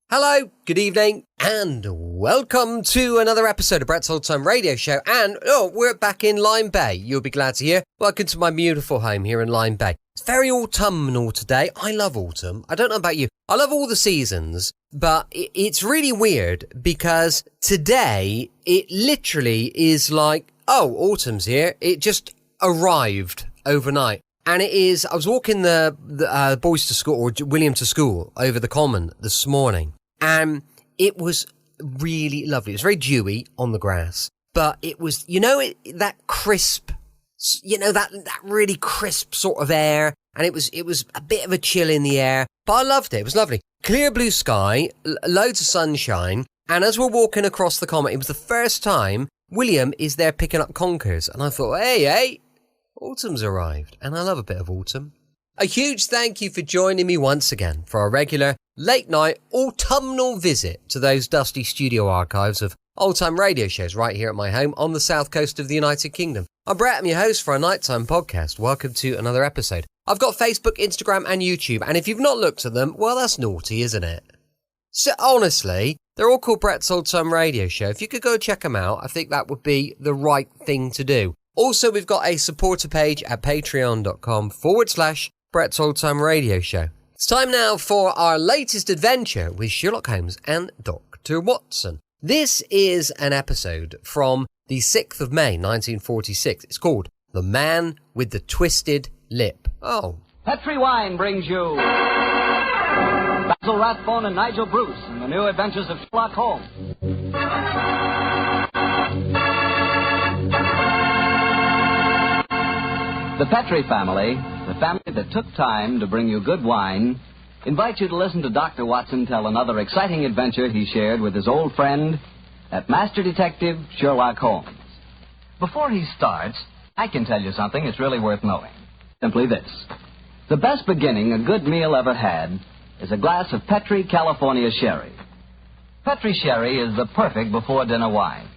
Hello, good evening, and welcome to another episode of Brett's Old Time Radio Show. And, we're back in Lyme Bay, you'll be glad to hear. Welcome to my beautiful home here in Lyme Bay. It's very autumnal today. I love autumn. I don't know about you. I love all the seasons, but it's really weird because today it literally is like, autumn's here. It just arrived overnight. And it is, I was walking the boys to school, or William to school, over the common this morning. And it was really lovely. It was very dewy on the grass. But it was, that crisp, that really crisp sort of air. And it was a bit of a chill in the air. But I loved it. It was lovely. Clear blue sky, loads of sunshine. And as we're walking across the common, it was the first time William is there picking up conkers. And I thought, hey, autumn's arrived, and I love a bit of autumn. A huge thank you for joining me once again for our regular late-night autumnal visit to those dusty studio archives of old-time radio shows right here at my home on the south coast of the United Kingdom. I'm Brett, I'm your host for our nighttime podcast. Welcome to another episode. I've got Facebook, Instagram, and YouTube, and if you've not looked at them, well, that's naughty, isn't it? So, honestly, they're all called Brett's Old Time Radio Show. If you could go check them out, I think that would be the right thing to do. Also, we've got a supporter page at patreon.com/Brett's Old Time Radio Show. It's time now for our latest adventure with Sherlock Holmes and Dr. Watson. This is an episode from the 6th of May, 1946. It's called The Man with the Twisted Lip. Petri Wine brings you Basil Rathbone and Nigel Bruce in the new adventures of Sherlock Holmes. The Petri family, the family that took time to bring you good wine, invites you to listen to Dr. Watson tell another exciting adventure he shared with his old friend, that master detective, Sherlock Holmes. Before he starts, I can tell you something that's really worth knowing. Simply this. The best beginning a good meal ever had is a glass of Petri California Sherry. Petri Sherry is the perfect before-dinner wine.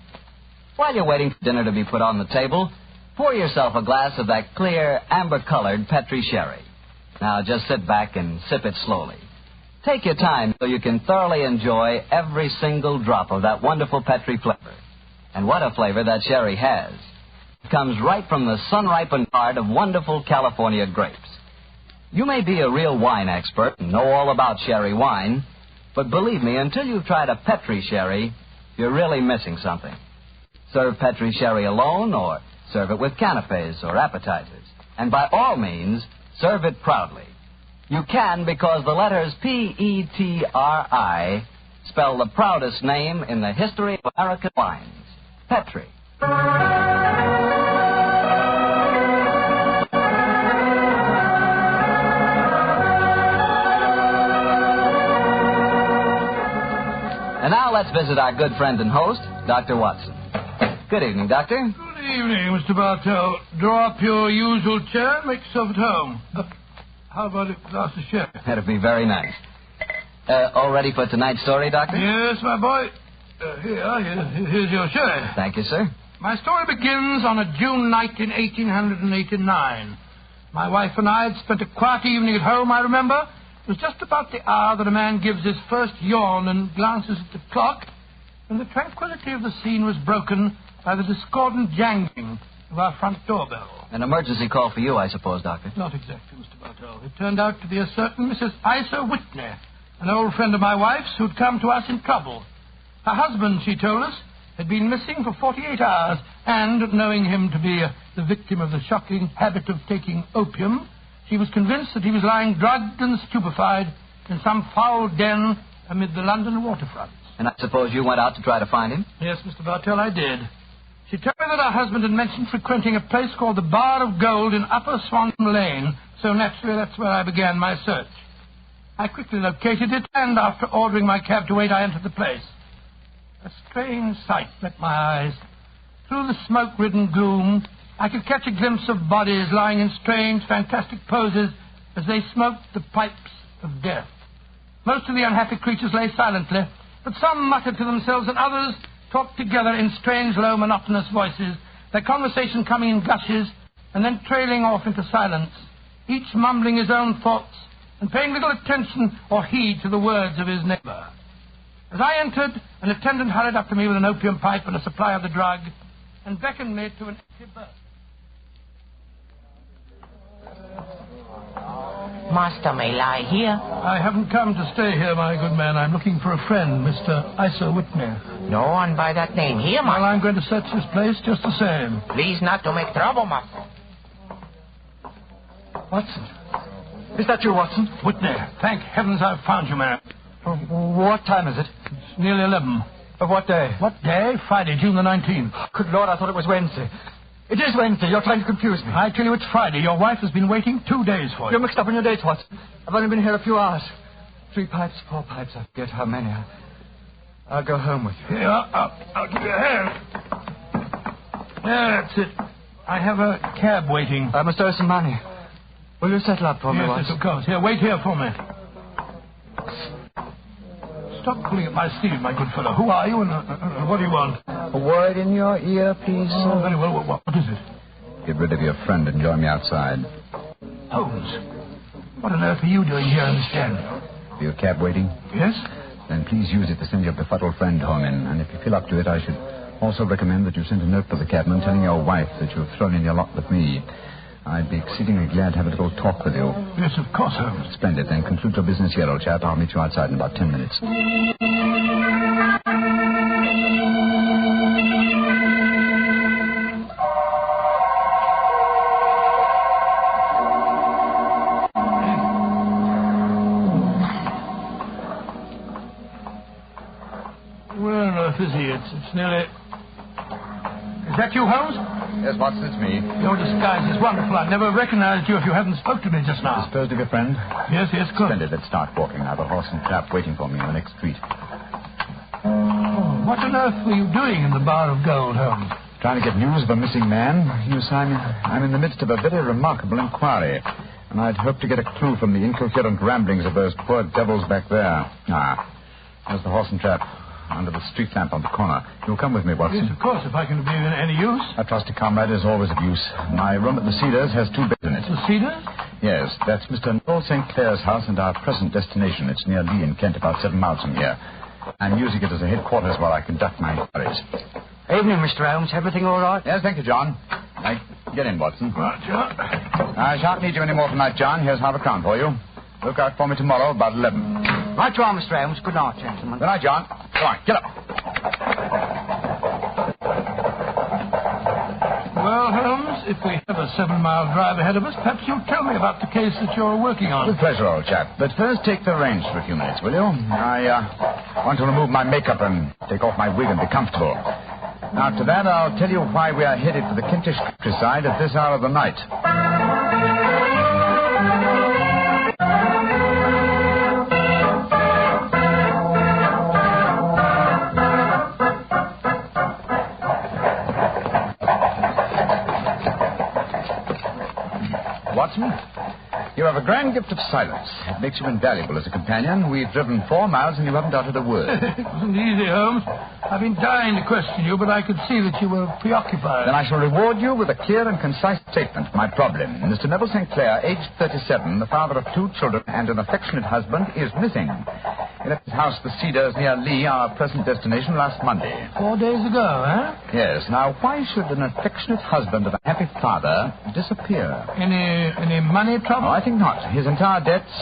While you're waiting for dinner to be put on the table, pour yourself a glass of that clear, amber-colored Petri Sherry. Now, just sit back and sip it slowly. Take your time so you can thoroughly enjoy every single drop of that wonderful Petri flavor. And what a flavor that sherry has. It comes right from the sun-ripened heart of wonderful California grapes. You may be a real wine expert and know all about sherry wine, but believe me, until you've tried a Petri Sherry, you're really missing something. Serve Petri Sherry alone, or serve it with canapes or appetizers. And by all means, serve it proudly. You can because the letters P-E-T-R-I spell the proudest name in the history of American wines. Petri. And now let's visit our good friend and host, Dr. Watson. Good evening, Doctor. Good evening, Mr. Bartell. Draw up your usual chair and make yourself at home. How about a glass of sherry? That'd be very nice. All ready for tonight's story, Doctor? Yes, my boy. Here's your sherry. Thank you, sir. My story begins on a June night in 1889. My wife and I had spent a quiet evening at home, I remember. It was just about the hour that a man gives his first yawn and glances at the clock, and the tranquility of the scene was broken by the discordant jangling of our front doorbell. An emergency call for you, I suppose, Doctor. Not exactly, Mr. Bartell. It turned out to be a certain Mrs. Isa Whitney, an old friend of my wife's who'd come to us in trouble. Her husband, she told us, had been missing for 48 hours, and, knowing him to be the victim of the shocking habit of taking opium, she was convinced that he was lying drugged and stupefied in some foul den amid the London waterfronts. And I suppose you went out to try to find him? Yes, Mr. Bartell, I did. She told me that her husband had mentioned frequenting a place called the Bar of Gold in Upper Swan Lane, so naturally that's where I began my search. I quickly located it, and after ordering my cab to wait, I entered the place. A strange sight met my eyes. Through the smoke-ridden gloom, I could catch a glimpse of bodies lying in strange, fantastic poses as they smoked the pipes of death. Most of the unhappy creatures lay silently, but some muttered to themselves and others talked together in strange, low, monotonous voices, their conversation coming in gushes and then trailing off into silence, each mumbling his own thoughts and paying little attention or heed to the words of his neighbor. As I entered, an attendant hurried up to me with an opium pipe and a supply of the drug and beckoned me to an empty berth. Master may lie here. I haven't come to stay here, my good man. I'm looking for a friend, Mr. Isa Whitney. No one by that name here, Well, master. I'm going to search this place just the same. Please not to make trouble, master. Watson? Is that you, Watson? Whitney, thank heavens I've found you, man. What time is it? It's nearly 11. Of what day? What day? Friday, June the 19th. Good Lord, I thought it was Wednesday. It is Wednesday. You're trying to confuse me. I tell you it's Friday. Your wife has been waiting 2 days for you. You're mixed up in your dates, Watson. I've only been here a few hours. 3 pipes, 4 pipes. I forget how many. I'll go home with you. Here, I'll give you a hand. That's it. I have a cab waiting. I must owe some money. Will you settle up for me, Yes, Watson? yes, of course. Here, wait here for me. Stop pulling at my sleeve, my good fellow. Who are you and what do you want? A word in your ear, please, Oh, sir. very well. What is it? Get rid of your friend and join me outside. Holmes. What on earth are you doing here in this den? For your cab waiting? Yes? Then please use it to send your befuddled friend home in. And if you feel up to it, I should also recommend that you send a note to the cabman telling your wife that you've thrown in your lot with me. I'd be exceedingly glad to have a little talk with you. Yes, of course, Holmes. Splendid. Then conclude your business here, old chap. I'll meet you outside in about 10 minutes. Where on earth is he? It's nearly... Is that you, Holmes? Yes, Watson, it's me. Your disguise is wonderful. I'd never recognized you if you hadn't spoke to me just now. Disposed of your friend? Yes, good. Splendid. Let's start walking. I have a horse and trap waiting for me in the next street. Oh, what on earth were you doing in the Bar of Gold, Holmes? Trying to get news of a missing man. You, Simon, I'm in the midst of a very remarkable inquiry, and I'd hoped to get a clue from the incoherent ramblings of those poor devils back there. There's the horse and trap under the street lamp on the corner. You'll come with me, Watson. Yes, of course, if I can be of any use. A trusty comrade is always of use. My room at the Cedars has 2 beds in it. The Cedars? Yes, that's Mr. Noel St. Clair's house and our present destination. It's near Lee in Kent, about 7 miles from here. I'm using it as a headquarters while I conduct my inquiries. Evening, Mr. Holmes. Everything all right? Yes, thank you, John. Get in, Watson. Right, John. I shan't need you any more tonight, John. Here's half a crown for you. Look out for me tomorrow about 11. Right you are, Mr. Holmes. Good night, gentlemen. Good night, John. Come on, get up. Well, Holmes, if we have a 7-mile drive ahead of us, perhaps you'll tell me about the case that you're working on. With pleasure, old chap. But first, take the reins for a few minutes, will you? I want to remove my makeup and take off my wig and be comfortable. After that, I'll tell you why we are headed for the Kentish countryside at this hour of the night. Watson, you have a grand gift of silence. It makes you invaluable as a companion. We've driven 4 miles and you haven't uttered a word. It wasn't easy, Holmes. I've been dying to question you, but I could see that you were preoccupied. Then I shall reward you with a clear and concise statement of my problem. Mr. Neville St. Clair, aged 37, the father of 2 children and an affectionate husband, is missing. He left his house, the Cedars, near Lee, our present destination, last Monday. 4 days ago, eh? Yes. Now, why should an affectionate husband of a happy father disappear? Any money trouble? Oh, I think not. His entire debts,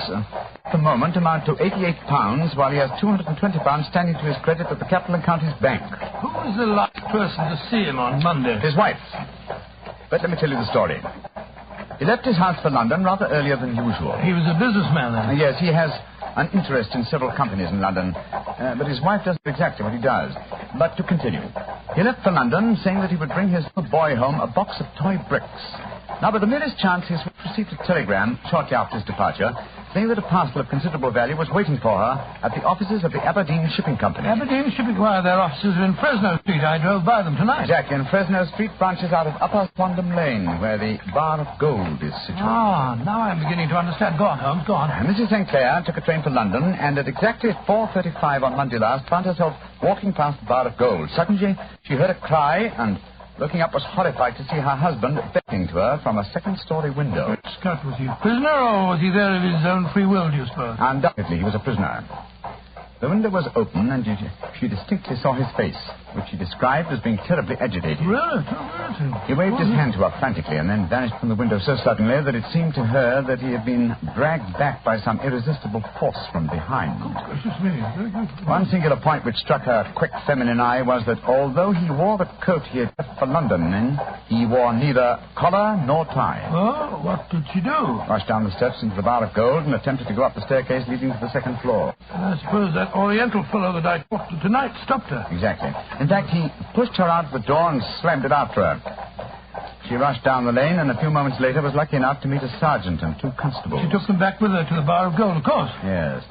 at the moment, amount to £88, while he has £220 standing to his credit at the Capital and Counties Bank. Who was the last person to see him on Monday? His wife. But let me tell you the story. He left his house for London rather earlier than usual. He was a businessman, then? Yes, he has an interest in several companies in London, but his wife doesn't know exactly what he does. But to continue. He left for London saying that he would bring his little boy home a box of toy bricks. Now, by the merest chance, his wife received a telegram shortly after his departure saying that a parcel of considerable value was waiting for her at the offices of the Aberdeen Shipping Company. Aberdeen Shipping? Why, their offices are in Fresno Street. I drove by them tonight. Exactly, and Fresno Street branches out of Upper Swandam Lane, where the Bar of Gold is situated. Ah, now I'm beginning to understand. Go on, Holmes, go on. Mrs. St. Clair took a train for London, and at exactly 4:35 on Monday last, found herself walking past the Bar of Gold. Suddenly, she heard a cry, and looking up was horrified to see her husband beckoning to her from a second-story window. Scott, was he a prisoner, or was he there of his own free will, do you suppose? Undoubtedly, he was a prisoner. The window was open, and she distinctly saw his face, which she described as being terribly agitated. Really? He waved his hand to her frantically and then vanished from the window so suddenly that it seemed to her that he had been dragged back by some irresistible force from behind. Gracious me. One singular point which struck her quick feminine eye was that although he wore the coat he had left for London in, he wore neither collar nor tie. Oh, what did she do? Rushed down the steps into the Bar of Gold and attempted to go up the staircase leading to the second floor. I suppose that Oriental fellow that I talked to tonight stopped her. Exactly. In fact, he pushed her out of the door and slammed it after her. She rushed down the lane and a few moments later was lucky enough to meet a sergeant and 2 constables. She took them back with her to the Bar of Gold, of course. Yes.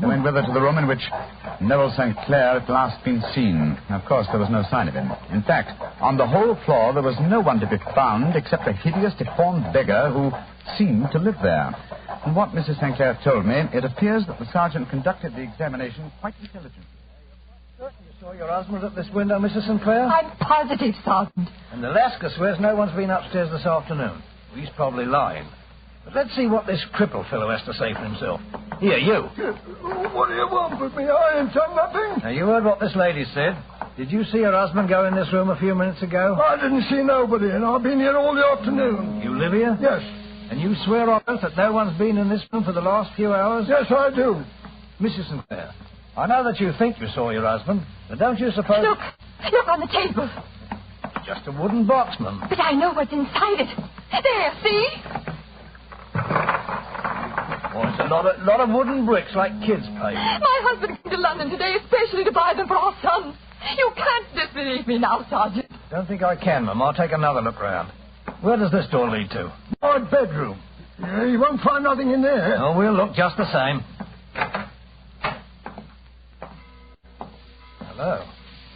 They went with her to the room in which Neville St. Clair had last been seen. Of course, there was no sign of him. In fact, on the whole floor, there was no one to be found except a hideous, deformed beggar who seemed to live there. From what Mrs. St. Clair told me, it appears that the sergeant conducted the examination quite intelligently. Certain you saw your husband at this window, Mrs. Sinclair? I'm positive, Sergeant. And Alaska swears no one's been upstairs this afternoon. Well, he's probably lying. But let's see what this cripple fellow has to say for himself. Here, you. What do you want with me? I ain't done nothing. Now, you heard what this lady said. Did you see her husband go in this room a few minutes ago? I didn't see nobody, and I've been here all the afternoon. You live here? Yes. And you swear on oath that no one's been in this room for the last few hours? Yes, I do. Mrs. Sinclair, I know that you think you saw your husband, but don't you suppose... Look on the table. Just a wooden box, ma'am. But I know what's inside it. There, see? Oh, it's a lot of wooden bricks like kids play. My husband came to London today especially to buy them for our son. You can't disbelieve me now, Sergeant. Don't think I can, ma'am. I'll take another look round. Where does this door lead to? My bedroom. Yeah, you won't find nothing in there. Oh, we'll look just the same. Hello.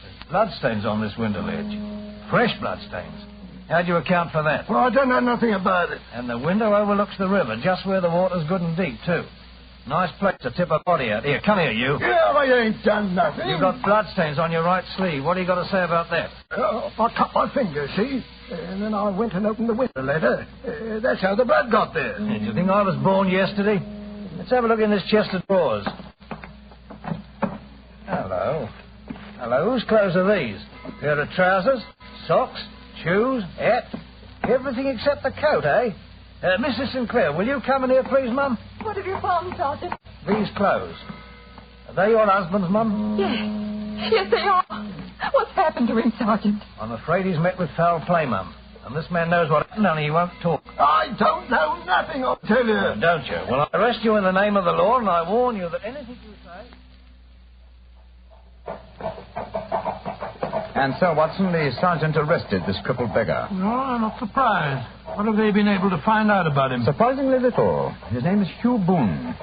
There's bloodstains on this window ledge. Fresh bloodstains. How do you account for that? Well, I don't know nothing about it. And the window overlooks the river, just where the water's good and deep, too. Nice place to tip a body out. Here, come here, you. Yeah, I ain't done nothing. You've got bloodstains on your right sleeve. What do you got to say about that? I cut my finger, see? And then I went and opened the window letter. That's how the blood got there. Did you think I was born yesterday? Let's have a look in this chest of drawers. Hello. Hello, whose clothes are these? Pair of trousers, socks, shoes, hat, everything except the coat, eh? Mrs. Sinclair, will you come in here, please, Mum? What have you found, Sergeant? These clothes. Are they your husband's, Mum? Yes. Yes, they are. What's happened to him, Sergeant? I'm afraid he's met with foul play, Mum. And this man knows what happened, only he won't talk. I don't know nothing, I'll tell you. Don't you? Well, I arrest you in the name of the law, and I warn you that anything you say... And so, Watson, the sergeant arrested this crippled beggar. No, I'm not surprised. What have they been able to find out about him? Surprisingly little. His name is Hugh Boone.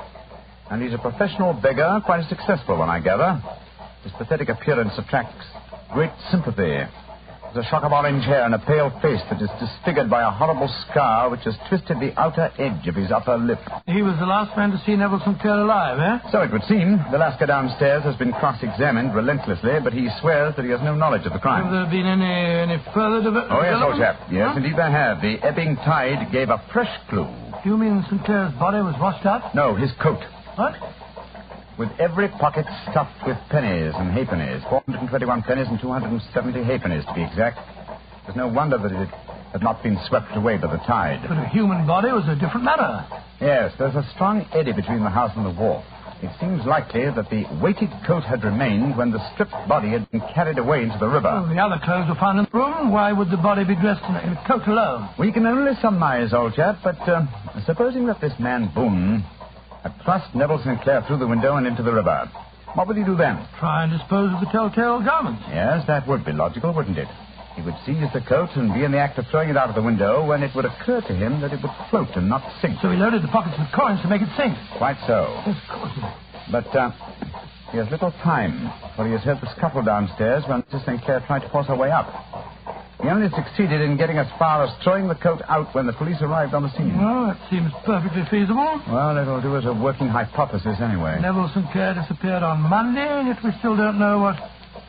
And he's a professional beggar, quite a successful one, I gather. His pathetic appearance attracts great sympathy. There's a shock of orange hair and a pale face that is disfigured by a horrible scar which has twisted the outer edge of his upper lip. He was the last man to see Neville St. Clair alive, eh? So it would seem. The Lascar downstairs has been cross-examined relentlessly, but he swears that he has no knowledge of the crime. Have there been any further development? Oh, yes, old chap. Yes, Huh? indeed there have. The ebbing tide gave a fresh clue. Do you mean St. Clair's body was washed out? No, his coat. What? With every pocket stuffed with pennies and halfpennies. 421 pennies and 270 halfpennies, to be exact. There's no wonder that it had not been swept away by the tide. But a human body was a different matter. Yes, there's a strong eddy between the house and the wharf. It seems likely that the weighted coat had remained when the stripped body had been carried away into the river. Well, the other clothes were found in the room. Why would the body be dressed in a coat alone? We can only surmise, old chap, but supposing that this man Boone had thrust Neville St. Clair through the window and into the river, what would he do then? Try and dispose of the telltale garments. Yes, that would be logical, wouldn't it? He would seize the coat and be in the act of throwing it out of the window when it would occur to him that it would float and not sink. So he loaded the pockets with coins to make it sink. Quite so. Of course. But he has little time, for he has heard the scuffle downstairs when Mrs. St. Clair tried to force her way up. He only succeeded in getting as far as throwing the coat out when the police arrived on the scene. Well, that seems perfectly feasible. Well, it'll do as a working hypothesis anyway. Neville St. Clair disappeared on Monday, and yet we still don't know what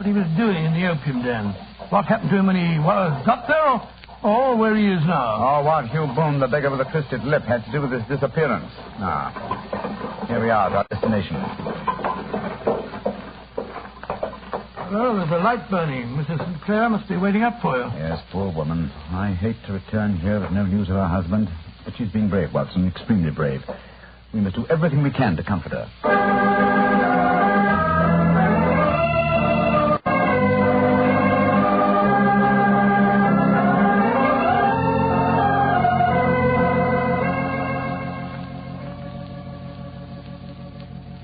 he was doing in the opium den. What happened to him when he got there, or where he is now? Oh, what Hugh Boone, the beggar with the twisted lip, had to do with his disappearance. Here we are at our destination. Oh, there's a light burning. Mrs. Sinclair must be waiting up for you. Yes, poor woman. I hate to return here with no news of her husband. But she's being brave, Watson, extremely brave. We must do everything we can to comfort her.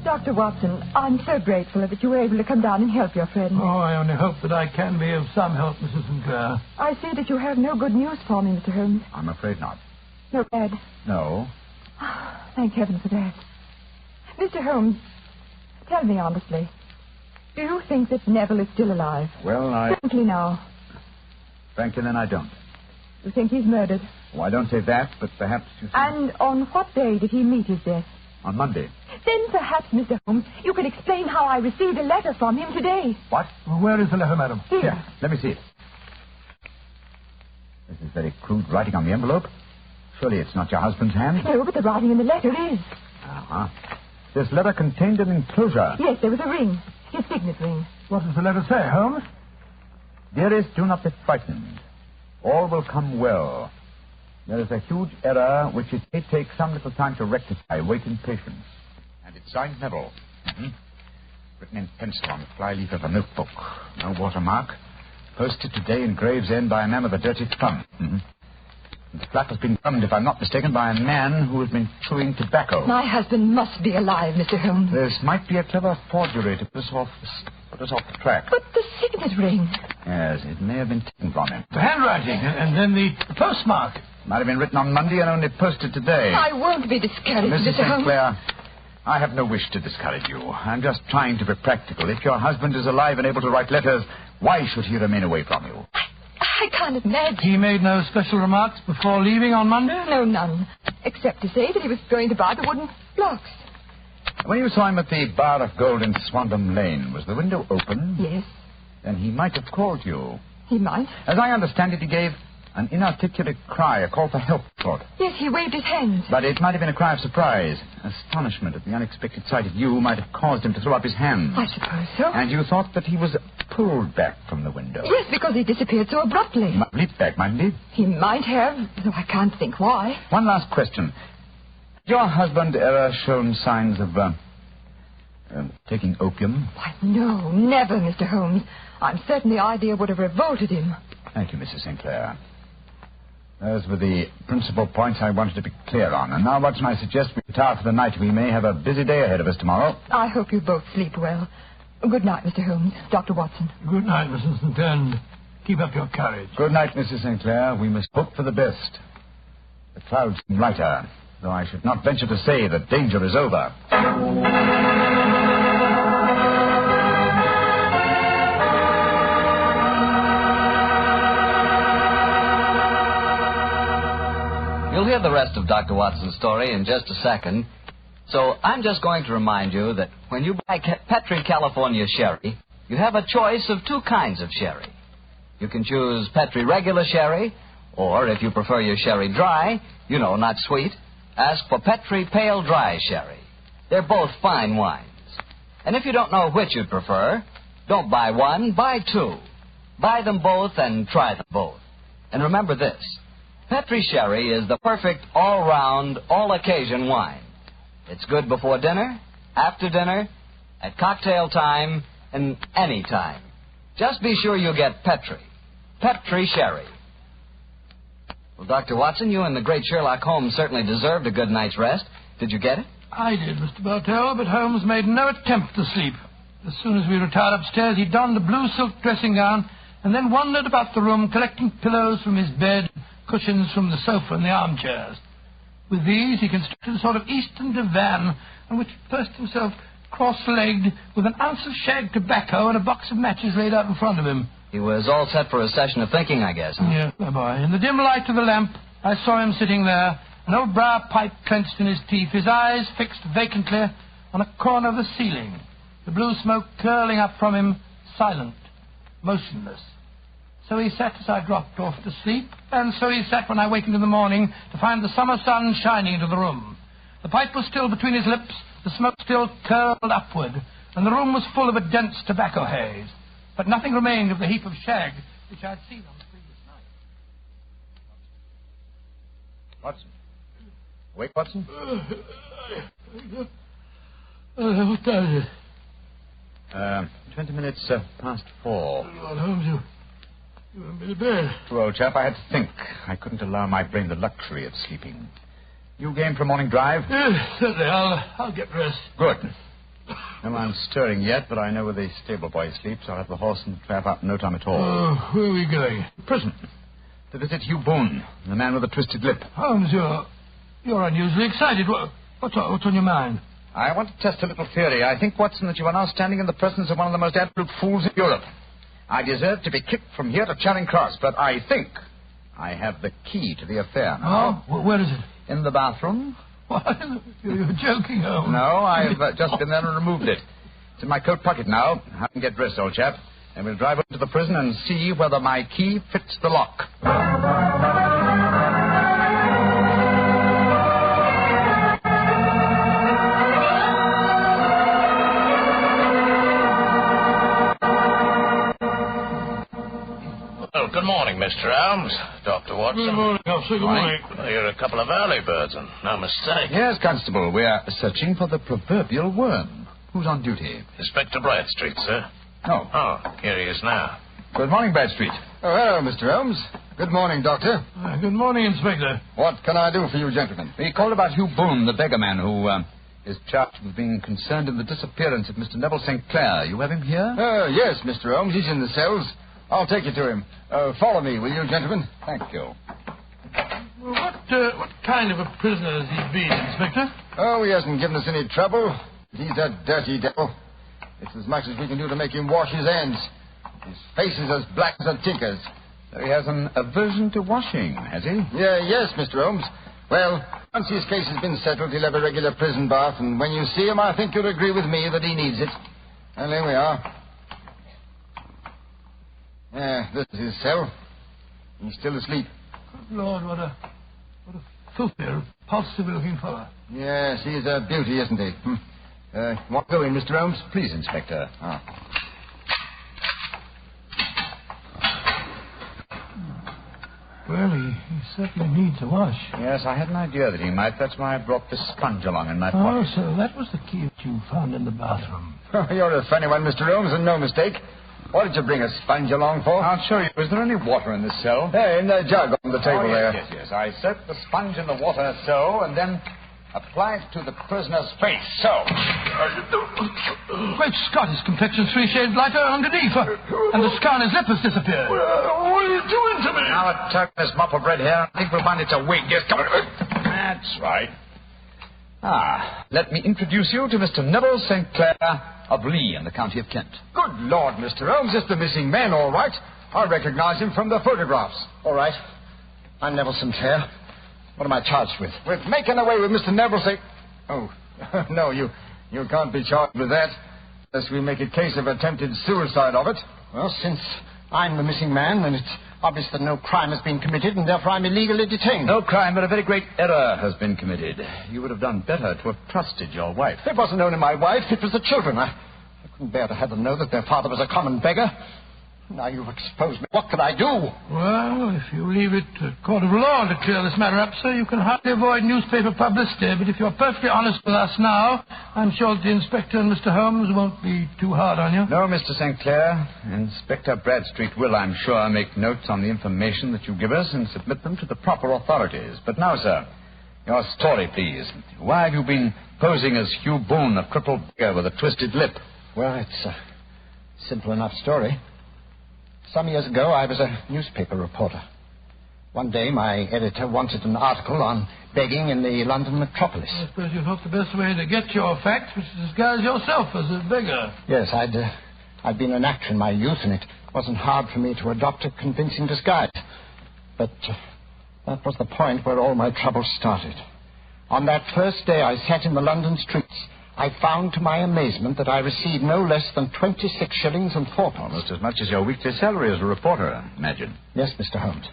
Dr. Watson, I'm so grateful that you were able to come down and help your friend. Oh, I only hope that I can be of some help, Mrs. Sinclair. I see that you have no good news for me, Mr. Holmes. I'm afraid not. No bad. No. Thank heaven for that. Mr. Holmes, tell me honestly, do you think that Neville is still alive? Well, Frankly now. Frankly, then I don't. You think he's murdered? Oh, I don't say that, but perhaps you see... And on what day did he meet his death? On Monday. Then perhaps, Mr. Holmes, you can explain how I received a letter from him today. What? Well, where is the letter, madam? Here. Let me see it. This is very crude writing on the envelope. Surely it's not your husband's hand? No, but the writing in the letter is. Uh-huh. This letter contained an enclosure. Yes, there was a ring. His signet ring. What does the letter say, Holmes? Dearest, do not be frightened. All will come well. There is a huge error which it may take some little time to rectify. Wait in patience. And it's signed Neville. Mm-hmm. Written in pencil on the flyleaf of a notebook. No watermark. Posted today in Gravesend by a man with a dirty thumb. Mm-hmm. And the flap has been thumbed, if I'm not mistaken, by a man who has been chewing tobacco. My husband must be alive, Mr. Holmes. This might be a clever forgery to put us off the track. But the signet ring. Yes, it may have been taken from him. The handwriting, and then the postmark. Might have been written on Monday and only posted today. I won't be discouraged, Mrs. Mr. Holmes. Sinclair, I have no wish to discourage you. I'm just trying to be practical. If your husband is alive and able to write letters, why should he remain away from you? I can't imagine. He made no special remarks before leaving on Monday? No, none. Except to say that he was going to buy the wooden blocks. When you saw him at the Bar of Gold in Swandam Lane, was the window open? Yes, Then he might have called you. he might. As I understand it, he gave an inarticulate cry, a call for help, thought. Yes, he waved his hands. But it might have been a cry of surprise. Astonishment at the unexpected sight of you might have caused him to throw up his hands. I suppose so. And you thought that he was pulled back from the window. Yes, because he disappeared so abruptly. He might have leaped back, mightn't he? He might have, though I can't think why. One last question. Has your husband ever shown signs of taking opium? Why, no, never, Mr. Holmes. I'm certain the idea would have revolted him. Thank you, Mrs. Sinclair. Those were the principal points I wanted to be clear on. And now, Watson, I suggest we retire for the night. We may have a busy day ahead of us tomorrow. I hope you both sleep well. Good night, Mr. Holmes. Dr. Watson. Good night, Mrs. Sinclair, and keep up your courage. Good night, Mrs. Sinclair. We must hope for the best. The clouds seem lighter, though I should not venture to say that danger is over. You'll hear the rest of Dr. Watson's story in just a second. So I'm just going to remind you that when you buy Petri California sherry, you have a choice of two kinds of sherry. You can choose Petri regular sherry, or if you prefer your sherry dry, not sweet, ask for Petri pale dry sherry. They're both fine wines. And if you don't know which you'd prefer, don't buy one, buy two. Buy them both and try them both. And remember this. Petri sherry is the perfect all-round, all-occasion wine. It's good before dinner, after dinner, at cocktail time, and any time. Just be sure you get Petri sherry. Well, Dr. Watson, you and the great Sherlock Holmes certainly deserved a good night's rest. Did you get it? I did, Mr. Bartell, but Holmes made no attempt to sleep. As soon as we retired upstairs, he donned a blue silk dressing gown and then wandered about the room collecting pillows from his bed, cushions from the sofa and the armchairs. With these, he constructed a sort of eastern divan on which he perched himself cross-legged with an ounce of shag tobacco and a box of matches laid out in front of him. He was all set for a session of thinking, I guess. Huh? Yes, my boy. In the dim light of the lamp, I saw him sitting there, an old briar pipe clenched in his teeth, his eyes fixed vacantly on a corner of the ceiling, the blue smoke curling up from him, silent, motionless. So he sat as I dropped off to sleep, and so he sat when I wakened in the morning to find the summer sun shining into the room. The pipe was still between his lips, the smoke still curled upward, and the room was full of a dense tobacco haze. but nothing remained of the heap of shag which I had seen on the previous night. Watson? Wake, Watson? What time is it? 20 minutes past 4. Lord Holmes, you went to bed. True, old chap, I had to think. I couldn't allow my brain the luxury of sleeping. You game for a morning drive? Yes, certainly. I'll get dressed. Good. No one's stirring yet, but I know where the stable boy sleeps. I'll have the horse and trap up in no time at all. Oh, where are we going? Prison. To visit Hugh Boone, the man with the twisted lip. Holmes, you're unusually excited. What's on your mind? I want to test a little theory. I think, Watson, that you are now standing in the presence of one of the most absolute fools in Europe. I deserve to be kicked from here to Charing Cross, but I think I have the key to the affair now. Oh, where is it? In the bathroom. What? You're joking, Holmes. No, I've just been there and removed it. It's in my coat pocket now. I can get dressed, old chap. And we'll drive over to the prison and see whether my key fits the lock. Good morning, Mr. Holmes. Dr. Watson. Good morning, officer. Good morning. Well, you're a couple of early birds, and no mistake. Yes, Constable. We are searching for the proverbial worm. Who's on duty? Inspector Bradstreet, sir. Oh. Oh, here he is now. Good morning, Bradstreet. Oh, hello, Mr. Holmes. Good morning, Doctor. Good morning, Inspector. What can I do for you, gentlemen? We called about Hugh Boone, the beggar man who is charged with being concerned in the disappearance of Mr. Neville St. Clair. You have him here? Yes, Mr. Holmes. He's in the cells. I'll take you to him. Follow me, will you, gentlemen? Thank you. Well, what kind of a prisoner has he been, Inspector? Oh, he hasn't given us any trouble. He's a dirty devil. It's as much as we can do to make him wash his hands. His face is as black as a tinker's. So he has an aversion to washing, has he? Yes, Mr. Holmes. Well, once his case has been settled, he'll have a regular prison bath, and when you see him, I think you'll agree with me that he needs it. Well, here we are. This is his cell. He's still asleep. Good Lord, what a filthy, repulsive-looking fellow. Yes, he's a beauty, isn't he? Want to go in, Mr. Holmes? Please, Inspector. Well, he certainly needs a wash. Yes, I had an idea that he might. That's why I brought this sponge along in my pocket. Oh, so that was the key that you found in the bathroom. You're a funny one, Mr. Holmes, and no mistake. What did you bring a sponge along for? I'll show you. Is there any water in this cell? In the jug on the table there. Yes. I soak the sponge in the water so, and then apply it to the prisoner's face. So. Great Scott, his complexion's 3 shades lighter underneath, and the scar on his lip has disappeared. What are you doing to me? Now, tuck this mop of red hair. I think we'll find it's a wig. Yes, come on. That's right. Let me introduce you to Mr. Neville St. Clair of Lee in the county of Kent. Good Lord, Mr. Holmes, it's the missing man, all right. I recognize him from the photographs. All right. I'm Neville St. Clair. What am I charged with? With making away with Mr. Neville St. Oh, no, you can't be charged with that unless we make a case of attempted suicide of it. Well, since I'm the missing man, then it's obvious that no crime has been committed, and therefore I'm illegally detained. No crime, but a very great error has been committed. You would have done better to have trusted your wife. It wasn't only my wife, it was the children. I couldn't bear to have them know that their father was a common beggar. Now you've exposed me. What could I do? Well, if you leave it to a court of law to clear this matter up, sir, you can hardly avoid newspaper publicity. But if you're perfectly honest with us now, I'm sure that the Inspector and Mr. Holmes won't be too hard on you. No, Mr. St. Clair. Inspector Bradstreet will, I'm sure, make notes on the information that you give us and submit them to the proper authorities. But now, sir, your story, please. Why have you been posing as Hugh Boone, a crippled beggar with a twisted lip? Well, it's a simple enough story. Some years ago, I was a newspaper reporter. One day, my editor wanted an article on begging in the London metropolis. I suppose you thought the best way to get your facts was to disguise yourself as a beggar. Yes, I'd been an actor in my youth, and it wasn't hard for me to adopt a convincing disguise. But that was the point where all my trouble started. On that first day I sat in the London streets, I found to my amazement that I received no less than 26 shillings and 4 pence. Almost as much as your weekly salary as a reporter, I imagine. Yes, Mr. Holmes.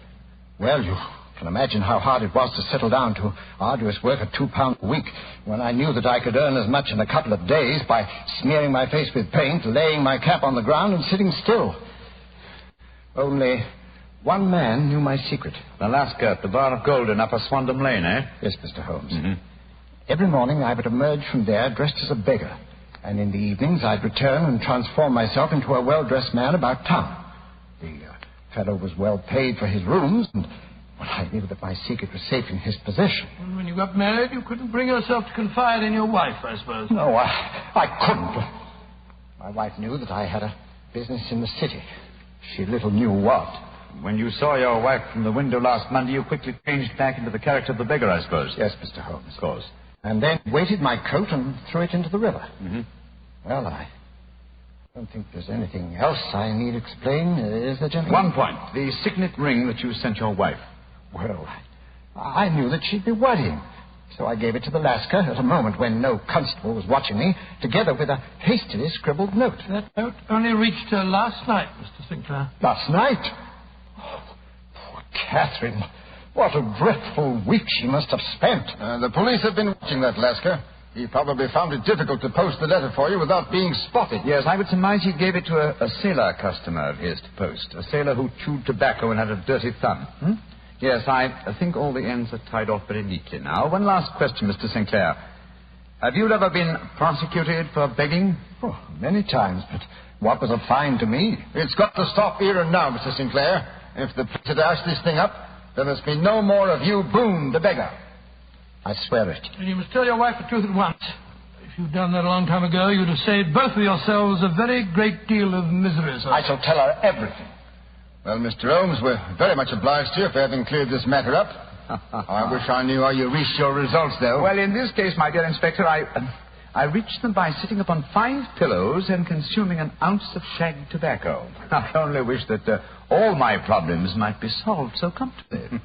Well, you can imagine how hard it was to settle down to arduous work at £2 a week when I knew that I could earn as much in a couple of days by smearing my face with paint, laying my cap on the ground, and sitting still. Only one man knew my secret. The Lascar at the Bar of Gold in Upper Swandam Lane, eh? Yes, Mr. Holmes. Mm-hmm. Every morning I would emerge from there dressed as a beggar, and in the evenings I'd return and transform myself into a well-dressed man about town. The fellow was well paid for his rooms, and I knew that my secret was safe in his possession. And when you got married, you couldn't bring yourself to confide in your wife, I suppose. No, I couldn't. My wife knew that I had a business in the city. She little knew what. When you saw your wife from the window last Monday, you quickly changed back into the character of the beggar, I suppose. Yes, Mr. Holmes. Of course. And then weighted my coat and threw it into the river. Mm-hmm. Well, I don't think there's anything else I need explain, is there, gentlemen? One point. The signet ring that you sent your wife. Well, I knew that she'd be worrying. So I gave it to the Lascar at a moment when no constable was watching me, together with a hastily scribbled note. That note only reached her last night, Mr. Sinclair. Last night? Oh, poor Catherine. What a dreadful week she must have spent. The police have been watching that Lascar. He probably found it difficult to post the letter for you without being spotted. Yes, I would surmise he gave it to a sailor customer of his to post. A sailor who chewed tobacco and had a dirty thumb. Hmm? Yes, I think all the ends are tied off very neatly now. One last question, Mr. Sinclair. Have you ever been prosecuted for begging? Oh, many times, but what was a fine to me? It's got to stop here and now, Mr. Sinclair. If the police had asked this thing up, there must be no more of you, Boone, the beggar. I swear it. And you must tell your wife the truth at once. If you'd done that a long time ago, you'd have saved both of yourselves a very great deal of misery, sir. I shall tell her everything. Well, Mr. Holmes, we're very much obliged to you for having cleared this matter up. I wish I knew how you reached your results, though. Well, in this case, my dear Inspector, I reached them by sitting upon 5 pillows and consuming an ounce of shag tobacco. I only wish that all my problems might be solved so comfortably.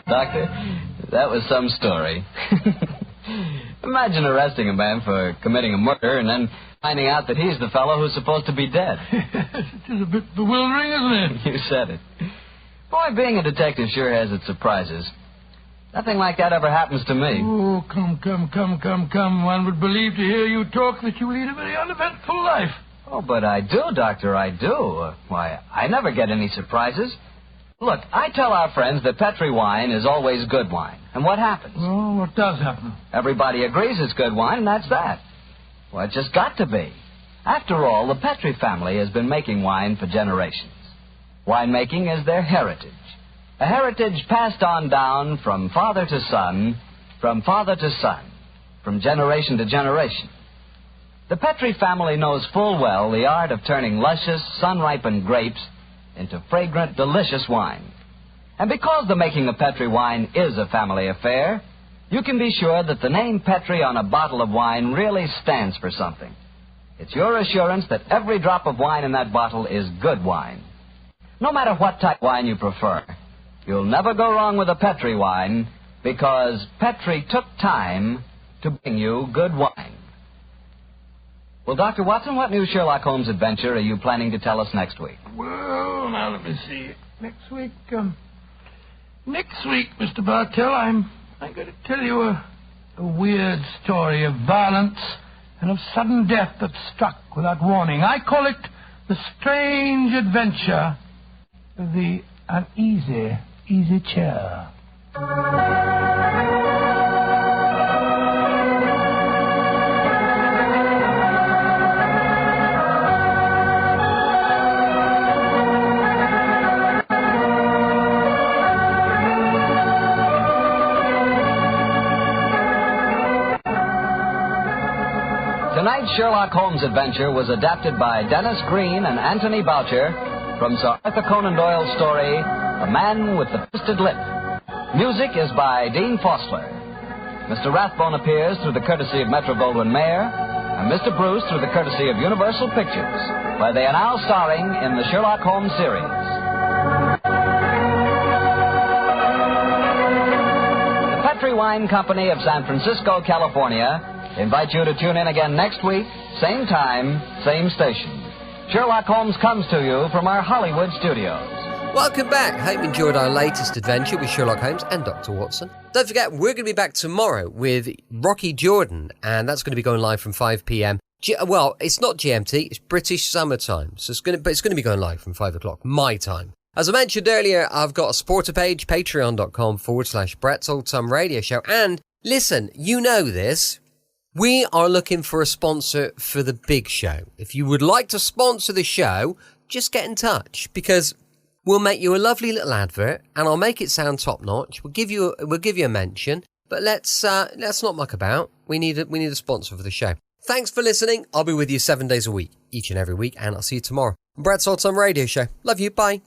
Doctor, that was some story. Imagine arresting a man for committing a murder and then finding out that he's the fellow who's supposed to be dead. It is a bit bewildering, isn't it? You said it. Boy, being a detective sure has its surprises. Nothing like that ever happens to me. Oh, come. One would believe to hear you talk that you lead a very uneventful life. Oh, but I do, Doctor, I do. Why, I never get any surprises. Look, I tell our friends that Petri wine is always good wine. And what happens? Oh, what does happen? Everybody agrees it's good wine, and that's that. Well, it's just got to be. After all, the Petri family has been making wine for generations. Winemaking is their heritage. A heritage passed on down from father to son, from father to son, from generation to generation. The Petri family knows full well the art of turning luscious, sun-ripened grapes into fragrant, delicious wine. And because the making of Petri wine is a family affair, you can be sure that the name Petri on a bottle of wine really stands for something. It's your assurance that every drop of wine in that bottle is good wine. No matter what type of wine you prefer, you'll never go wrong with a Petri wine because Petri took time to bring you good wine. Well, Dr. Watson, what new Sherlock Holmes adventure are you planning to tell us next week? Well, now let me see. Next week, Mr. Bartell, I'm going to tell you a weird story of violence and of sudden death that struck without warning. I call it The Strange Adventure of the Uneasy Easy Chair. Tonight's Sherlock Holmes adventure was adapted by Dennis Green and Anthony Boucher from Sir Arthur Conan Doyle's story, The Man with the Twisted Lip. Music is by Dean Fostler. Mr. Rathbone appears through the courtesy of Metro-Goldwyn-Mayer, and Mr. Bruce through the courtesy of Universal Pictures, where they are now starring in the Sherlock Holmes series. Country Wine Company of San Francisco, California, invite you to tune in again next week, same time, same station. Sherlock Holmes comes to you from our Hollywood studios. Welcome back. Hope you enjoyed our latest adventure with Sherlock Holmes and Dr. Watson. Don't forget, we're going to be back tomorrow with Rocky Jordan, and that's going to be going live from 5 p.m. Well, it's not GMT, it's British summertime, so it's going to be going live from 5 o'clock, my time. As I mentioned earlier, I've got a supporter page, patreon.com/Brett's Old Time Radio Show. And listen, you know this. We are looking for a sponsor for the big show. If you would like to sponsor the show, just get in touch, because we'll make you a lovely little advert and I'll make it sound top notch. We'll give you a mention, but let's not muck about. We need a sponsor for the show. Thanks for listening. I'll be with you 7 days a week, each and every week, and I'll see you tomorrow. Brett's Old Time Radio Show. Love you. Bye.